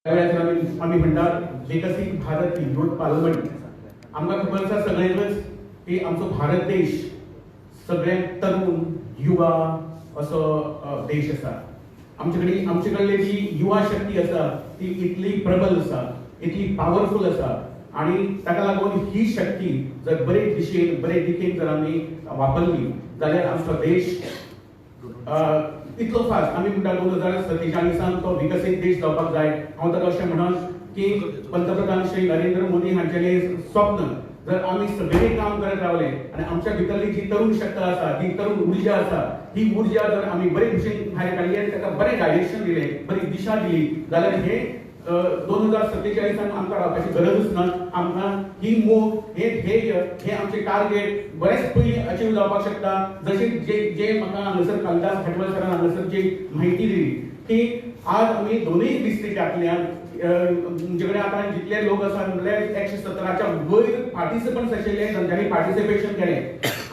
त्यावेळेस आम्ही म्हणतात विकसित भारत युथ पार्लमेंट आमकां खबर आसा सगळ्यांकच की आमचो भारत देश सगळ्यांत तरुण युवा असो देश आसा. आमचे कडली जी युवा शक्ती आसा ती इतली प्रबल आसा, इतली पॉवरफुल आसा आणि ताका लागून ही शक्ती जर बरे दिशेन बरे रितीन जर आमी वापरली जाल्यार आमचो देश इतलो फास्ट आमी म्हणटा 2047 तो विकसीत देश जावपाक जाय. हांव ताका अशें म्हणन की पंतप्रधान श्री नरेंद्र मोदी हांचें स्वप्न जर आमी सगळे काम करत रावले आणि आमच्या भितरली जी तरुण शक्ती आसा, जी तरुण ऊर्जा आसा, ही ऊर्जा जर आमी बरे भशेन भायर काडली आणि ताका बरें डायरेक्शन दिलें, बरी दिशा दिली जाल्यार हे 2047 आमकां रावपाची गरजूच ना. आमकां ही मोख हे ध्येय हे आमचे टार्गेट बरेच पयलीं अचीव जावपाक शकता. जशे जे म्हाका हांगासर कालिदास भटवळ सरान हांगासर जी म्हायती दिली की आज आमी दोनूय डिस्ट्रिक्टांतल्यान म्हणजे कडेन आतां जितले लोक आसा म्हणल्यार 117च्या वयर पार्टिसिपंट्स आशिल्ले जांच्यांनी पार्टिसिपेशन केलें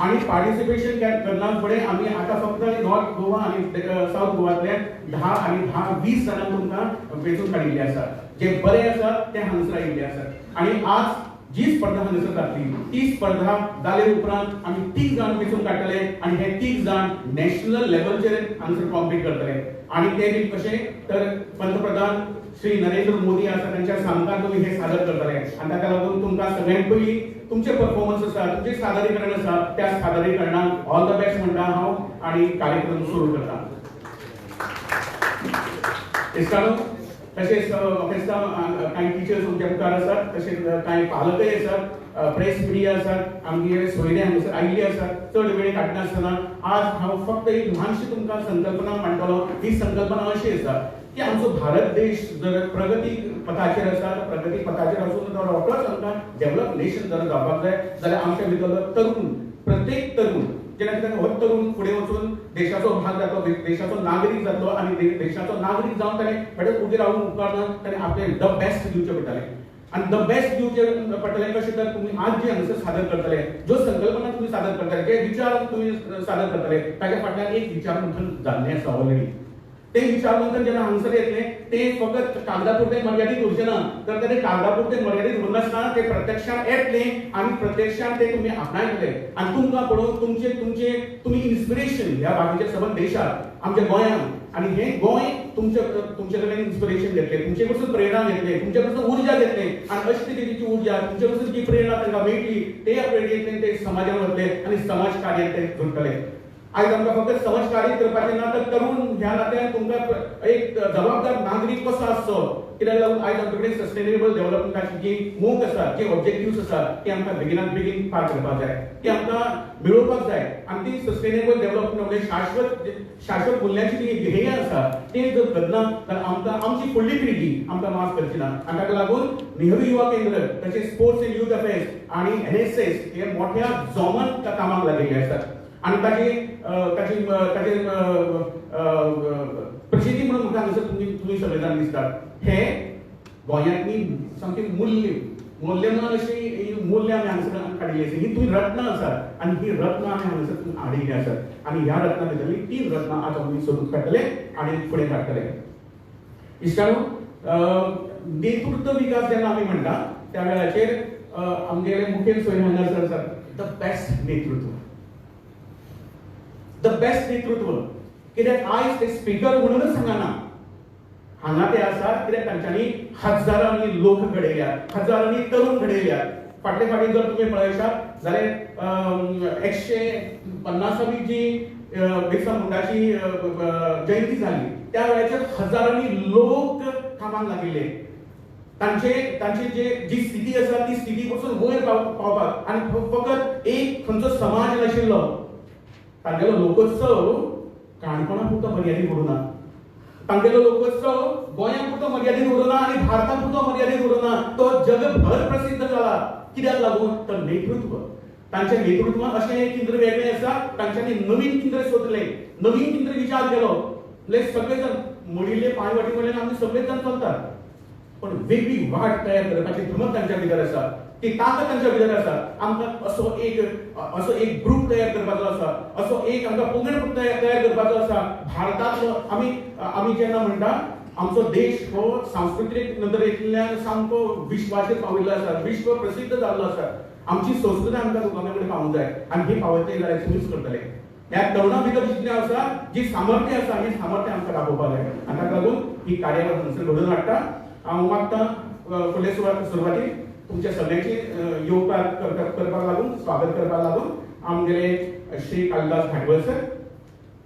आणि पार्टिसिपेशन करना फुडें आमी आतां फक्त नॉर्थ गोवा आनी साउथ गोवांतल्यान 10 आणि 10-20 जाणांक तुमकां वेंचून काडिल्ले आसा. जे बरे आसा ते हांगासर आयिल्ले आसात आणि आज जी स्पर्धा हांगासर जातली ती स्पर्धा जाले उपरांत आमी 30 जाण वेंचून काडटले आणि हे 30 जाण नॅशनल लेवलचेर हांगासर कॉम्पीट करतले आणि ते बी कशें तर पंतप्रधान श्री नरेंद्र मोदी आसा त्यांच्या सांगतान तुम्ही हे सादर करतले आणि ताका लागून तुमकां सगळ्यांत पयलीं तुमचे परफॉर्मन्स आसा, तुमचे सादरीकरण आसा, त्या सादरीकरणाक ऑल द बेस्ट म्हणटा हांव आणि कार्यक्रम सुरू करता. इश्टानो तशेंच ऑफिसा कांय टिचर्स तुमच्या मुखार आसात, तशेंच कांय पालकय आसात, प्रेस मिडिया आसात, आमगे सोयरे हांगासर आयिल्ले आसात. चड वेळ काडनासतना आज हांव फक्त एक ल्हानशी तुमकां संकल्पना मांडटलो. ही संकल्पना अशी आसा की आमचो भारत देश जर प्रगती पथाचेर आसा, प्रगती पथाचेर आसून तो रोखडोच आमकां डेव्हलप नेशन जर जावपाक जाय जाल्यार आमच्या भितरलो तरुण प्रत्येक तरुण जेन्ना हो तरुण फुडें वचून देशाचो भाग जातलो, देशाचो नागरीक जातलो आणि देशाचो नागरीक जावन ताणें फुडें उबें रावून उपकारना ताणें आपलें द बेस्ट दिवचें पडटलें आणि द बेस्ट दिवचें पडटलें कशें तर तुमी आज जे हांगासर सादर करतले, ज्यो संकल्पना तुमी सादर करतले, जे विचार तुमी सादर करतले ताच्या फाटल्यान एक विचार मंथन जाल्लें आसा ऑलरेडी. ते विचार मंथन जेन्ना हांगासर येतले ते फकत कागदापुरते मर्यादित उरचे ना, तर ते कागदापुरते मर्यादित उरनासतना ते प्रत्यक्षात येतले आणि प्रत्यक्षात ते तुम्ही आपणायतले आणि तुमकां पळोवन तुमी इन्स्पिरेशन ह्या बाकीच्या सबंद देशात आमच्या गोंयांत आणि हे गोंय तुमचे कडल्यान इन्स्पिरेशन घेतले, तुमचे कडसून प्रेरणा घेतले, तुमचे कडसून ऊर्जा घेतले आणि अशी तरेची ऊर्जा तुमचे कडसून जी प्रेरणा तांकां मेळटली ते प्रेरणेतल्यान ते समाजान वतले आणि समाज कार्यात ते जोडटले. आज आमकां फक्त समाज कार्य करपाचें ना तर तरुण ह्या नात्यान तुमकां एक जबाबदार नागरीक कसो आसचो कित्याक लागून आज आमचे कडेन सस्टेनेबल डेव्हलपमेंटाची जी मोख आसा, जे ऑब्जेक्टिव्स आसात ती आमकां बेगिनात बेगीन पार करपाक जाय, ती आमकां मेळोवपाक जाय आणि ती सस्टेनेबल डेव्हलपमेंट म्हणजे शाश्वत मूल्याची जी ध्येय आसा ते जर करना जाल्यार आमकां आमची फुडली पिळगी आमकां माफ करची ना. आनी ताका लागून नेहरू युवा केंद्र तशेंच स्पोर्ट्स एंड यूथ अफेर्स आणि NSS हे मोठ्या जोमान कामाक लागिल्ले आसात आणि ताची प्रसिद्धी म्हणून म्हाका हांगासर तुम्ही सगळे जाण दिसतात. हे गोंयांतली सामकी मूल्यमान अशी मूल्य आमी हांगासर काडिल्ली आसा. ही तुमी रत्नां आसात आणि ही रत्नां आमी हांगासर हाडिल्ली आसात आणि ह्या रत्नां भितरली 3 रत्नां आज आमी सोदून काडटले आणि फुडें काडटले. इश्टानो नेतृत्व विकास जेन्ना आमी म्हणटा त्या वेळाचेर आमगेले मुखेल सोयरे हांगासर आसात द बेस्ट नेतृत्व, द बेस्ट नेतृत्व कित्याक आयज ते स्पीकर म्हणूनच हांगाना, हांगा ते आसात कित्याक तांच्यांनी हजारांनी लोक घडयल्यात, हजारांनी तरुण घडयल्यात. फाटले फाटी जर तुम्ही पळयशात जाल्यार 150वी जी बिरसा मुंडाची जयंती झाली त्या वेळाचेर हजारांनी लोक कामाक लागिल्ले. तांची जी स्थिती आसा ती स्थिती पासून वयर पावपाक आनी फकत एक खंयचो समाज नाशिल्लो, तांगेलो लोकोत्सव काणकोणा पुरतो मर्यादीत उरूना, तांगेलो लोकोत्सव गोंया पुरतो मर्यादीत उरूना आणि भारता पुरतो मर्यादीत उरूना, तो जगभर प्रसिद्ध जाला. कित्याक लागून तर नेतृत्व, तांचे नेतृत्वान अशें एक केंद्र वेगळें आसा, तांच्यांनी नवीन केंद्र सोदले, नवीन केंद्र विचार केलो. सगळे जाण मडिल्ले पांयवाटी कडल्यान आमी सगळे जाण चलतात पण वेगळी वाट तयार करपाची धमक तांच्या भितर आसा, ती ताकद तांच्या भितर आसा. आमकां असो एक ग्रुप तयार करपाचो आसा, असो एक आमकां पंगड तयार करपाचो आसा भारतांतलो. आमी जेन्ना म्हणटा आमचो देश हो सांस्कृतिक नदरेंतल्यान सामको विश्वाचेर पाविल्लो आसा, विश्व प्रसिद्ध जाल्लो आसा. आमची संस्कृती आमकां लोकां कडेन पावूंक जाय आनी ही पावयतली जाल्यार तुमीच करतले. ह्या तरुणा भितर जितलें आसा जी सामर्थ्य आसा ही सामर्थ्य आमकां दाखोवपाक जाय आनी ताका लागून ही कार्यावळ हांगसर घडोवन हाडटा. हांव मागतां फुडले सुरवातीक तुमच्या सगळ्यांची येवपाक करपाक लागून स्वागत करपाक लागून आमगेले श्री कालिदास घाटवळ सर,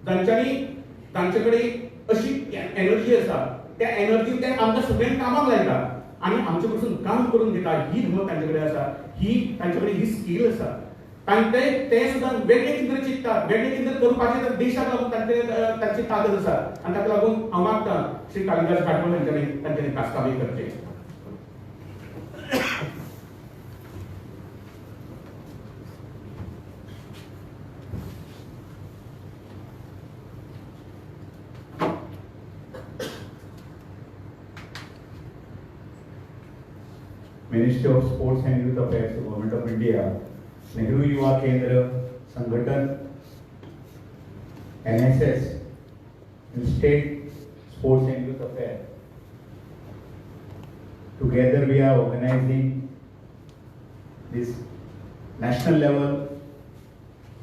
तांचे कडेन अशी एनर्जी आसा, त्या एनर्जीन ते आमकां सगळ्यांक कामाक लायता आनी आमचे कडसून काम करून घेता. ही हिंमत तांचे कडेन आसा, तांचे कडेन ही स्कील आसा. ते सुद्दां वेगळे कितें चिंततात, वेगळे कितें करपाचें देशाक लागून तांची ताकद आसा आनी ताका लागून हांव मागतां श्री कालिदास घाटवळ तांच्यांनी कास्तावी करचें. Ministry of Sports and Youth Affairs, Government of India, Nehru Yuva Kendra, Sangathan, NSS, and State Sports and Youth Affairs. Together we are organizing this national level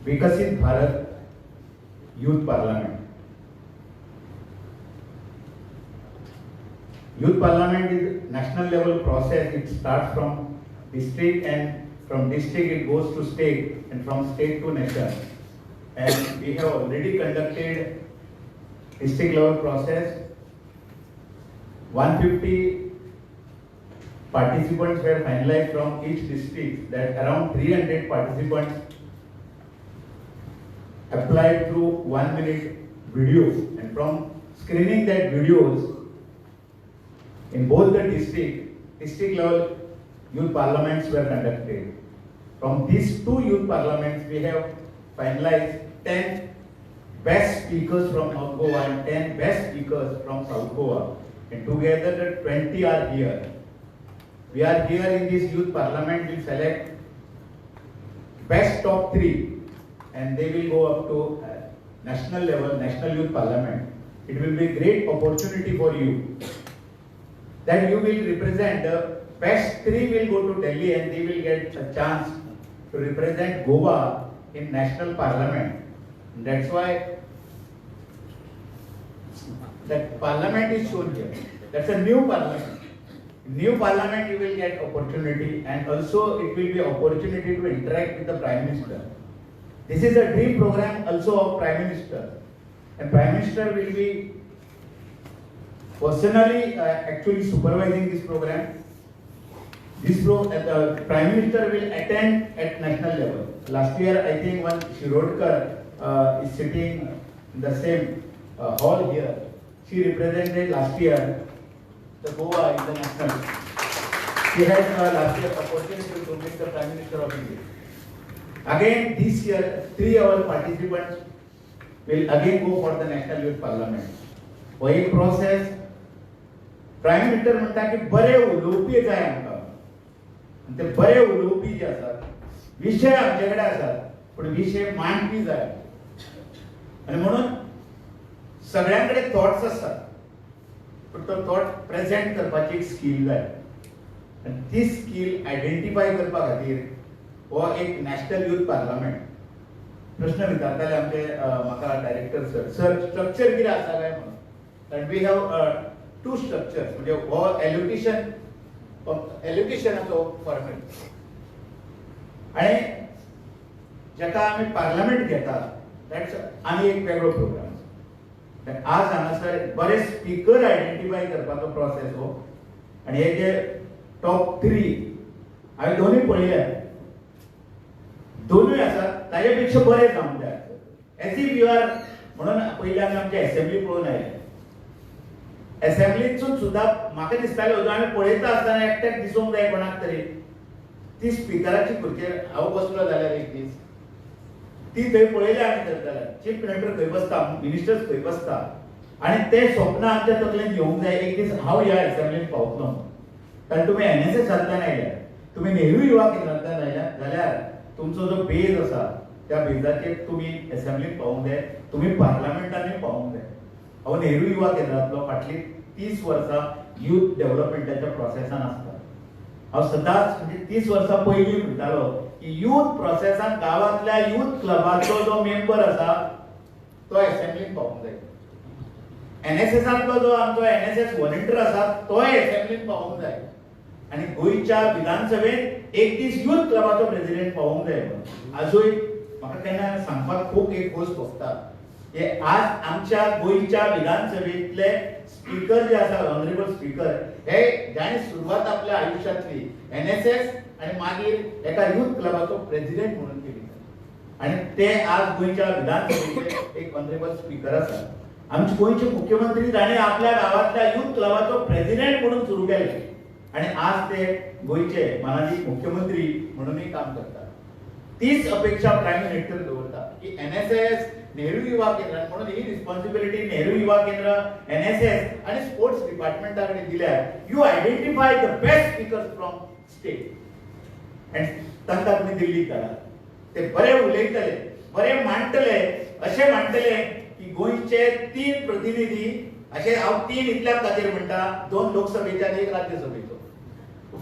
Vikasit Bharat Youth Parliament. Youth Parliament is national level process. It starts from district and from district it goes to state and from state to nation. And we have already conducted district level process. 150 participants were finalized from each district. That around 300 participants applied through 1 minute video, and from screening that videos in both the district level youth parliaments were conducted. From these 2 youth parliaments we have finalized 10 best speakers from North Goa and 10 best speakers from South Goa, and together the 20 are here. We are here in this youth parliament. We select best top 3 and they will go up to national level, national youth parliament. It will be a great opportunity for you that you will represent. The best 3 will go to Delhi and they will get a chance to represent Goa in national parliament. That's why that parliament is shown here. That's a new parliament. New parliament you will get opportunity, and also it will be opportunity to interact with the Prime Minister. This is a dream program also of Prime Minister, and Prime Minister will be personally actually supervising this program. The Prime Minister will attend at national level. Last year I think one Shirodkar is sitting in the same hall here. She represented last year the Goa in the national. She had last year opportunity to meet the Prime Minister of India. Again this year 3 our participants will again go for the national youth parliament. वो एक process Prime Minister म्हणता की बरे उलोवपी जाय आमकां, ते बरे उलोवपी जे आसात, विशय आमचे कडेन आसात पण विशय मांडपी जाय, आनी म्हणून सगळ्यां कडेन थॉट्स आसतात पण तो थॉट प्रेजेंट करपाची एक स्कील जाय, आनी ती स्कील आयडेंटिफाय करपा खातीर हो एक नॅशनल यूथ पार्लमेंट. प्रश्न विचारताले आमचे म्हाका डायरेक्टर सर स्ट्रक्चर कितें आसा काय म्हणून. And we have 2 structures. म्हणजे हो एलोकेशनाचो फॉर्मेट आणि जेका आमी पार्लमेंट घेता दॅट्स आनी एक वेगळो प्रोग्राम. आज हांगासर बरे स्पीकर आयडेंटिफाय करपाचो प्रोसेस हो, आणि हे जे टॉप 3 हांवें दोनूय पळयल्या, दोनूय आसात ताजे पेक्षा बरे जावंक जाय. एज इफ यू आर म्हणून पयलीं आमी आमची असेंब्ली पळोवन आयले. असेंब्लीतून सुद्धा म्हाका दिसतालें आमी पळयता आसतना एकट्याक दिसूंक जाय कोणाक तरी ती स्पिकराची खुर्चेर हांव बसलो जाल्यार एक दीस ती थंय पळयली आमी करताले. चीफ मिनिस्टर खंय बसता, मिनिस्टर्स खंय बसता, आनी ते स्वप्न आमच्या तकलेंत येवंक जाय एक दीस हांव ह्या असेंब्लींत पावतलो. कारण तुमी NSSंतल्यान आयल्या, तुमी नेहरू युवा केंद्रांतल्यान आयल्या जाल्यार तुमचो जो बेज आसा त्या बेजाचेर तुमी असेंब्लींत पावूंक जाय, तुमी पार्लमेंटांनी पावूंक जाय. हांव नेहरू युवा केंद्रांतलो फाटली 30 वर्सां यूथ डेव्हलपमेंटाच्या प्रोसेसान आसता. हांव सदांच म्हणजे 30 वर्सां पयलीं म्हणटालो की यूथ प्रोसेसान गांवांतल्या यूथ क्लबाचो जो मेंबर आसा तो असेंब्लीक पावूंक जाय. एनएसएसांतलो जो आमचो एनएसएस व्हॉलंटियर आसा तोय असेंब्लीक पावूंक जाय. आणि गोंयच्या विधानसभेत एक दीस यूथ क्लबाचो प्रेसिडेंट पावूंक जाय. आजूय म्हाका केन्ना सांगपाक खूब एक गोश्ट भोगता की आज आमच्या गोंयच्या विधानसभेतले स्पीकर जे आसा ऑनरेबल स्पीकर हे ज्याने सुरवात आपल्या आयुष्यातली एनएसएस आणि मागीर एका यूथ क्लबाचो प्रेसिडेंट म्हणून केली आणि ते आज गोंयच्या विधानसभेतले एक ऑनरेबल स्पीकर आसा. आमचे गोंयचे मुख्यमंत्री ताणे आपल्या गावातल्या यूथ क्लबाचो प्रेसिडेंट म्हणून सुरू केले आणि आज ते गोंयचे माननीय मुख्यमंत्री म्हणूनही काम करतात. तीच अपेक्षा प्राईम मिनिस्टर दवरता की एनएसएस नेहरू युवा केंद्र म्हणून ही रिस्पॉन्सिबिलिटी नेहरू युवा केंद्र एनएसएस आणि स्पोर्ट्स डिपार्टमेंटाकडे दिल्यार you identify the best speakers from state आणि तांकां तुमी दिल्लीक धाडा. ते बरे उलयतले, बरे मांडटले, अशे मांडटले की गोंयचे 3 प्रतिनिधी अशे हांव 3 इतल्याच खातीर म्हणटा 2 लोकसभेचे आनी 1 राज्यसभेचो.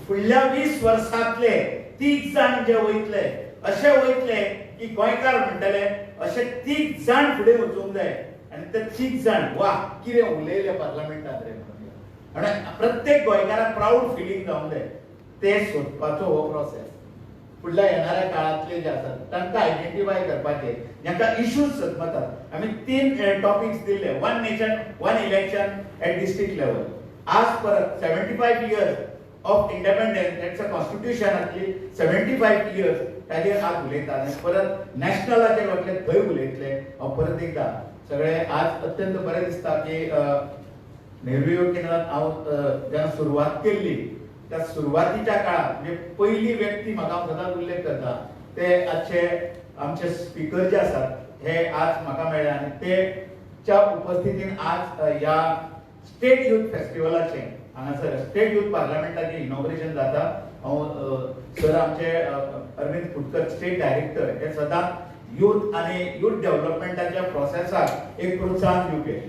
फुडल्या 20 वर्सांतले 30 जाण जे वयतले अशे वयतले की गोंयकार म्हणटले अशे 30 जाण फुडें वचूंक जाय आनी ते 30 जाण वा कितें उलयले पार्लमेंटांत रे म्हणून आनी प्रत्येक गोंयकाराक प्राऊड फिलींग जावंक जाय. ते सोदपाचो हो प्रोसेस फुडल्या येणाऱ्या काळांतले जे आसात तांकां आयडेंटिफाय करपाचे जांकां इश्यूज सदमतात. आमी 3 टॉपिक्स दिल्ले. 1 nation 1 election at district level. आज परत 75 years of independence that's a कॉन्स्टिट्यूशनातली 75 इयर्स ताजेर आज उलयता आनी परत नॅशनलाचेर वतले थंय उलयतले. हांव परत एकदा सगळे आज अत्यंत बरें दिसता की नेहरू युवा केंद्रांत हांव जेन्ना सुरवात केल्ली त्या सुरवातीच्या काळात म्हणजे पहिली व्यक्ती म्हाका हांव सदांच उल्लेख करता ते आजचे आमचे स्पीकर जे आसात हे आज म्हाका मेळ्ळे आनी तेच्या उपस्थितीन आज ह्या स्टेट यूथ फेस्टिवलाचे हांगासर स्टेट यूथ पार्लमेंटाचें इनॉग्रेशन जाता. हांव सर आमचे अरविंद फुटकर स्टेट डायरेक्टर हे सदांच यूथ आनी यूथ डेव्हलपमेंटाच्या प्रोसेसाक एक प्रोत्साहन दिवपी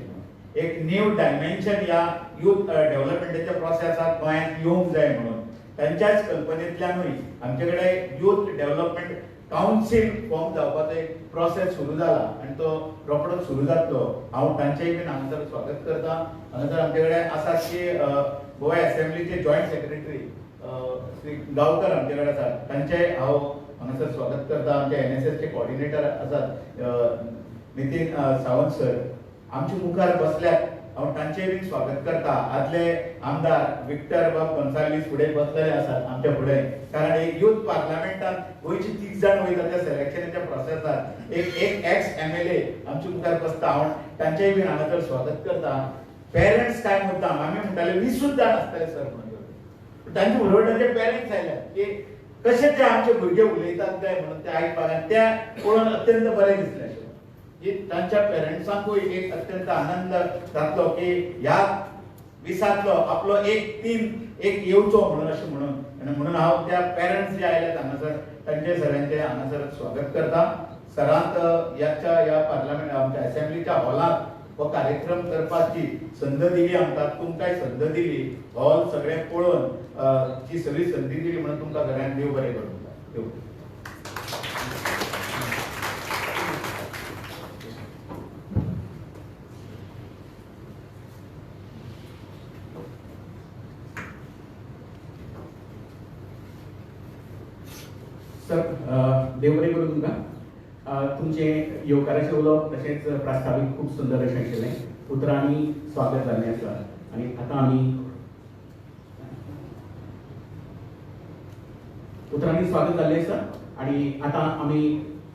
एक न्यू डायमेन्शन ह्या यूथ डेव्हलपमेंटाच्या प्रोसेसाक गोंयांत येवंक जाय म्हणून तांच्याच कल्पनेंतल्यानूय आमचे कडेन यूथ डेव्हलपमेंट काउन्सिल फॉर्म जावपाचो एक प्रोसेस सुरू जाला आनी तो रोखडोच सुरू जातलो. हांव तांचेय बीन हांगासर स्वागत करता. हांगासर आमचे कडेन आसात की गोवा असेंब्लीचे जॉयंट सेक्रेटरी श्री गांवकर आमचे कडेन आसात तांचेय हांव हांगासर स्वागत करता. आमचे एनएसएसचे कोऑर्डिनेटर आसात नितीन सावंत सर आमचे मुखार बसल्यात. हांव तांचेय बीन स्वागत करता. आदले आमदार विक्टर बाब गोन्साल्वीस फुडें बसलेले आसात आमच्या फुडें कारण एक यूथ पार्लमेंटांत गोंयची 30 जाण वयता त्या सिलेक्शनाच्या प्रोसेसात एक एक्स एमएलए आमच्या मुखार बसता. हांव तांचेय बीन हांगासर स्वागत करता. पेरंट्स काय मुद्दाम आमी म्हणटाले 20 जाण आसतले सर म्हणून तांचे बरोबर तांचे पेरंट्स आयले की कशे ते आमचे भुरगे उलयतात काय म्हणून ते आयकपाक त्या पळोवन अत्यंत बरें दिसलें की तांच्या पेरंट्सांकूय एक अत्यंत आनंद जातलो की ह्या विसातलो आपलो एक टीम एक येवचो म्हणून अशें म्हणून हांव त्या पेरंट्स जे आयले हांगासर तांचे सगळ्यांचे हांगासर स्वागत करता. सरांत ह्या पार्लमेंट आमच्या असेंब्लीच्या हॉलांत हो कार्यक्रम करपाची संद दिली आमकां तुमकांय संद दिली. हॉल सगळे पळोवन जी सगळी संदी दिली म्हणून तुमकां सगळ्यांक देव बरें करूं. सर देव बरें करूं तुमकां. तुमचे येवकाराचे उलोवप तशेंच प्रास्तावीक खूब सुंदर अशें आशिल्लें. उतरांनी स्वागत जाल्लें आसा आनी आतां आमी उतरांनी स्वागत जाल्लें आसा आनी आतां आमी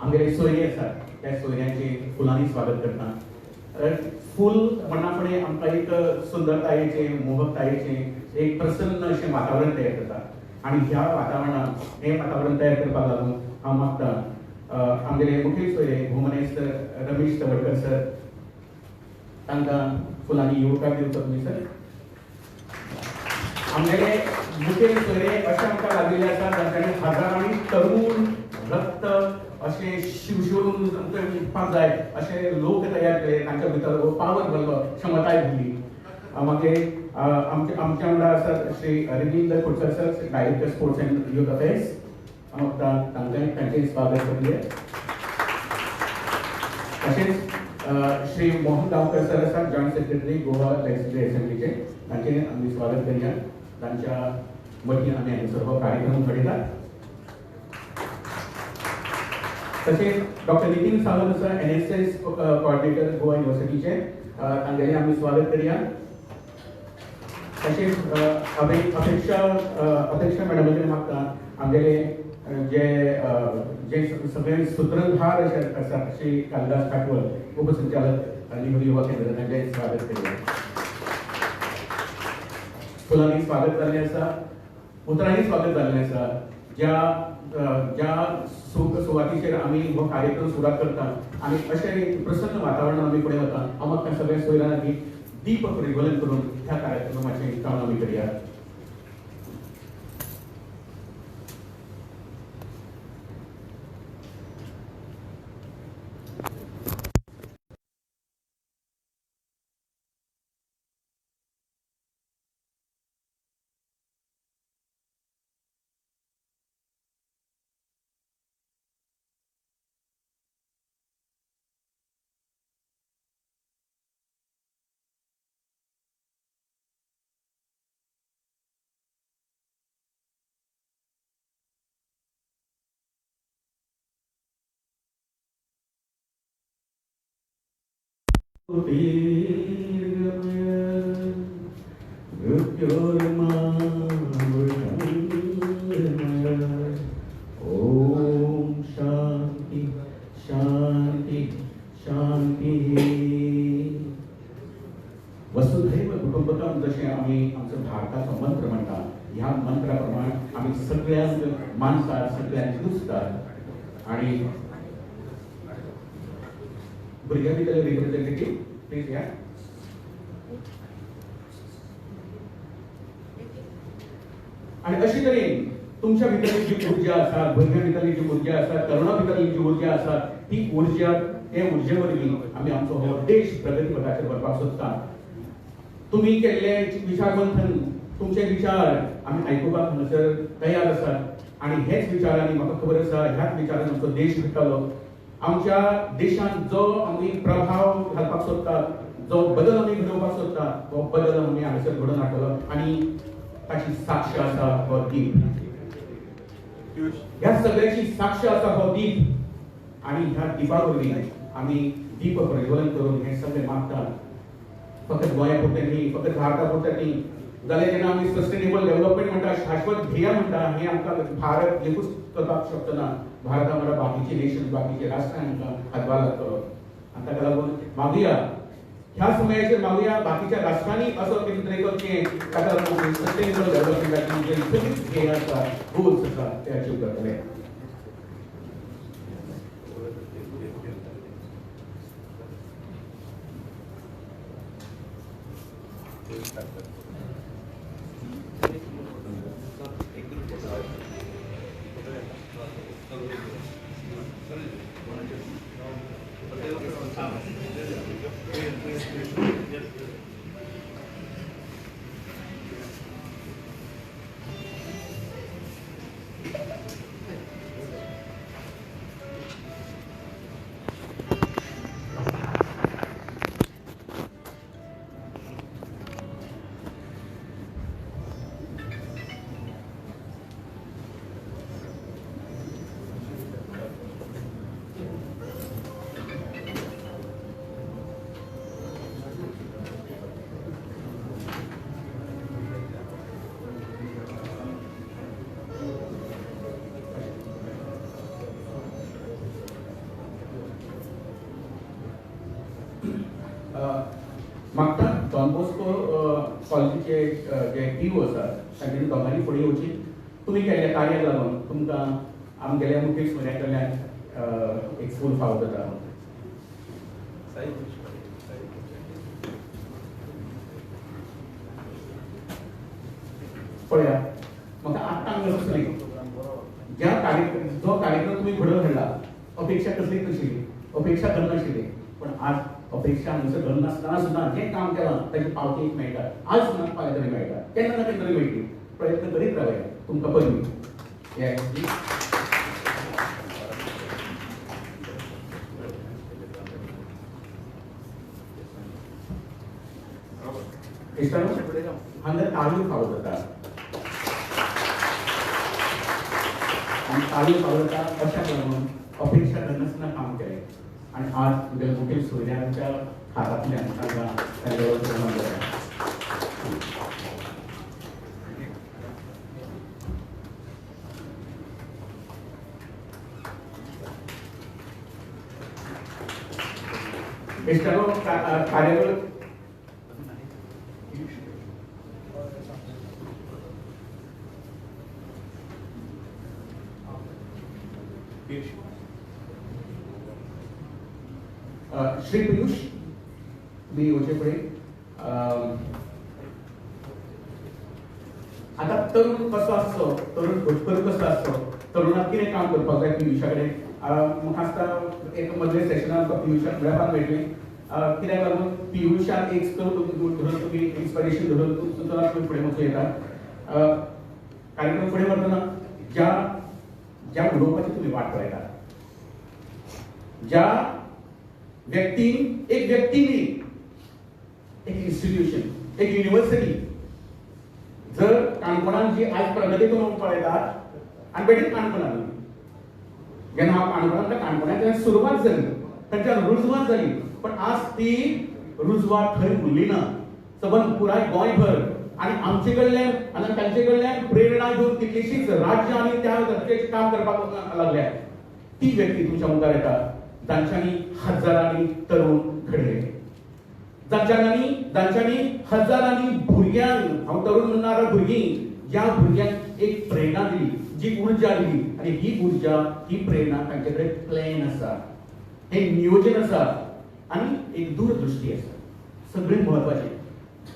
आमगेले सोयरे आसात त्या सोयऱ्यांचे फुलांनी स्वागत करता. फूल म्हणना फुडें आमकां एक सुंदरतायेचें मोहकतायेचें एक प्रसन्न अशें वातावरण तयार जाता आनी ह्या वातावरणांत हें वातावरण तयार करपाक लागून हांव मागतां आमगेले मुखेल सोयरे भोवमनेस्त रमेश तवडकर सर तांकां फुलांनी येवकार दिवचो तुमी सर. आमगेले मुखेल सोयरे अशे आमकां लागिल्ले आसात तांच्यांनी हजारांनी तरूण रक्त अशे शिवशिवून उठपाक जाय अशे लोक तयार केले तांच्या भितर पावर भरलो क्षमताय भरली. मागीर आमच्या वांगडा आसात Shri Arvind Kudkar sir, director sports and youth affairs. तांचे स्वागत करूया. तसेच श्री मोहन गावकर सर आसात, जॉईंट सेक्रेटरी गोवा लेजिस्लेटिव्ह असेंब्लीचे. तांचे आमी स्वागत करूया. तांच्या वतीन आमी हांगा सर्व कार्यक्रम घडयतात. तसेच doctor Nitin Sawant sir, NSS coordinator Goa युनिव्हर्सिटीचे. तांगेले आमी स्वागत करूया. तसेच अपेक्षा मॅडमांकडे मागता आमगेले जे सगळे सूत्रधार असे आसात श्री कालिदास काटवल, उपसंचालक निवड युवा केंद्र, तांचे स्वागत करूया. फुलांनी स्वागत जाल्लें आसा, उतरांनी स्वागत जाल्लें आसा. ज्या सुवातीचेर आमी हो कार्यक्रम सुरू करता आनी अशें प्रसन्न वातावरणान आमी फुडें वता. हांव म्हाका सगळ्या सोयऱ्यांनी दीप प्रज्वलन करून ह्या कार्यक्रमाचे काम आमी करया. ओम शांती शांती शांती. वसुधैव कुटुंबकम जशें आमी आमचो भारताचो मंत्र म्हणटा, ह्या मंत्रा प्रमाण आमी सगळ्यांक मानतात, सगळ्यांक दुसतात. आणि भुरग्यां भितर रिप्रेझेंटेटिव्ह प्लीज या. आणि अशी तरेन तुमच्या भितरली जी ऊर्जा आसा, भुरग्यां भितरली जी ऊर्जा आसा, तरुणा भितरली जी ऊर्जा आसा, ती ऊर्जा हे ऊर्जे वरवीं आमी आमचो हो देश प्रगती पथाचेर व्हरपाक सोदतात. तुम्ही केल्ले विचार मंथन, तुमचे विचार आमी आयकुपाक हांगासर तयार आसात. आणि हेच विचारांनी म्हाका खबर आसा ह्याच विचारान आमचो देश घडटलो. आमच्या देशांत जो आमी प्रभाव घालपाक सोदतात, जो बदल आमी घडोवपाक सोदतात, तो बदल आमी हांगासर घडोवन हाडटलो. आणि ताची साक्ष आसा हो दीप. ह्या सगळ्याची साक्ष आसा हो दीप. आणि ह्या दिपा वरवीं आमी दीप प्रज्वलन करून हे सगळे मागतात. फकत गोंया पुरते न्ही, फकत भारता पुरते न्ही, जाल्यार जेन्ना आमी सस्टेनेबल डेव्हलपमेंट म्हणटा, शाश्वत ध्येय म्हणटा, हे आमकां भारत एकूच करपाक शकचो ना. भारता वांगडा बाकीचे नेशन, बाकीचे राष्ट्र आमकां हातभार लागतलो. आनी ताका लागून मागुया, ह्या समयाचेर मागुया बाकीच्या राष्ट्रांनी असो कितें तरी करचें. ताका लागून सस्टेनेबल डेव्हलपमेंटाची जे सगळी ध्येय आसा, गोल्स आसा, ते अचीव करतले. म्हाका डॉन बॉस्को कॉलेजीचे जे PO आसात तांच्यानी दोगांनी फुडें येवची. तुमी केल्ल्या कार्याक लागून तुमकां आमगेल्या मुखेल सोयऱ्यां कडल्यान एक फूल फावो जाता. पळया, म्हाका आतां हांगा सुचलें, जो कार्यक्रम तुमी घडोवन हाडला, अपेक्षा कसली नाशिल्ली, अपेक्षा करनाशिल्ली, पण आज अपेक्षा हांगसर धन नासतना सुद्दां जें काम केलां ताची पावती एक मेळटा, आज सुद्दां फाल्यां तरी मेळटा, केन्ना ना केन्ना तरी मेळटली. प्रयत्न करीत रावया. तुमकां पयली हांगा ताळयो फावो जाता आणि ताळयो फावो जाता अशाक लागून अपेक्षा करनासतना काम केलें आणि आज तुमच्या मुखेल सोयऱ्यांच्या हातांतल्यान तांकां तांचे सन्मान जाता. इश्टानो कार्यावळ श्री पियुष मी येवचे फुडें आता तरुण कसो आसचो, तरुण भटकर कसो आसचो, तरुणाक कितें काम करपाक जाय पियुशा कडेन म्हाका आसता एक मदले सेशनाक पियुशाक मेळपाक मेळटलें. कित्याक लागून पियुशाक एक धरून तुमी इन्स्पिरेशन धरून सुद्दां तुमी फुडें वचूं येता. कार्यक्रम फुडें व्हरतना ज्या ज्या उलोवपाची तुमी वाट पळयता, ज्या व्यक्तीन एक व्यक्ती न्ही, एक इन्स्टिट्यूशन, एक युनिव्हर्सिटी जर काणकोणान जी आज प्रगती करून पळयतात आनी बेगीन काणकोणान जेन्ना हांव काणकोणांतल्या काणकोणांतल्यान सुरवात जाली, तांच्यान रुजवात जाली, पण आज ती रुजवात थंय उरली ना. सबंद पुराय गोंयभर आणि आमचे कडल्यान आनी तांचे कडल्यान प्रेरणा घेवन कितलीशीच राज्य आनी त्या धर्तीचेर काम करपाक लागल्या. ती व्यक्ती तुमच्या मुखार येता जांच्यांनी हजारांनी तरुण घडले, जांच्यांनी हजारांनी भुरग्यांक, हांव तरुण म्हणणारा भुरगीं, ज्या भुरग्यांक एक प्रेरणा दिली, जी उर्जा दिली, आणि ही उर्जा ही प्रेरणा तांचे कडेन प्लॅन आसा, हे नियोजन आसा आणि एक दूरदृष्टी आसा. सगळें महत्वाचें.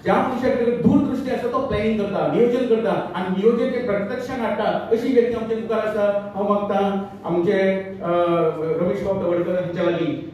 ज्या मनशा कडेन दूरदृष्टी आसा तो प्लॅनिंग करता, नियोजन करता आणि नियोजन ते प्रत्यक्षात हाडटा, अशी व्यक्ती आमच्या मुखार आसा. हांव मागता आमचे रमेश बाब तवडकर हांच्या लागीं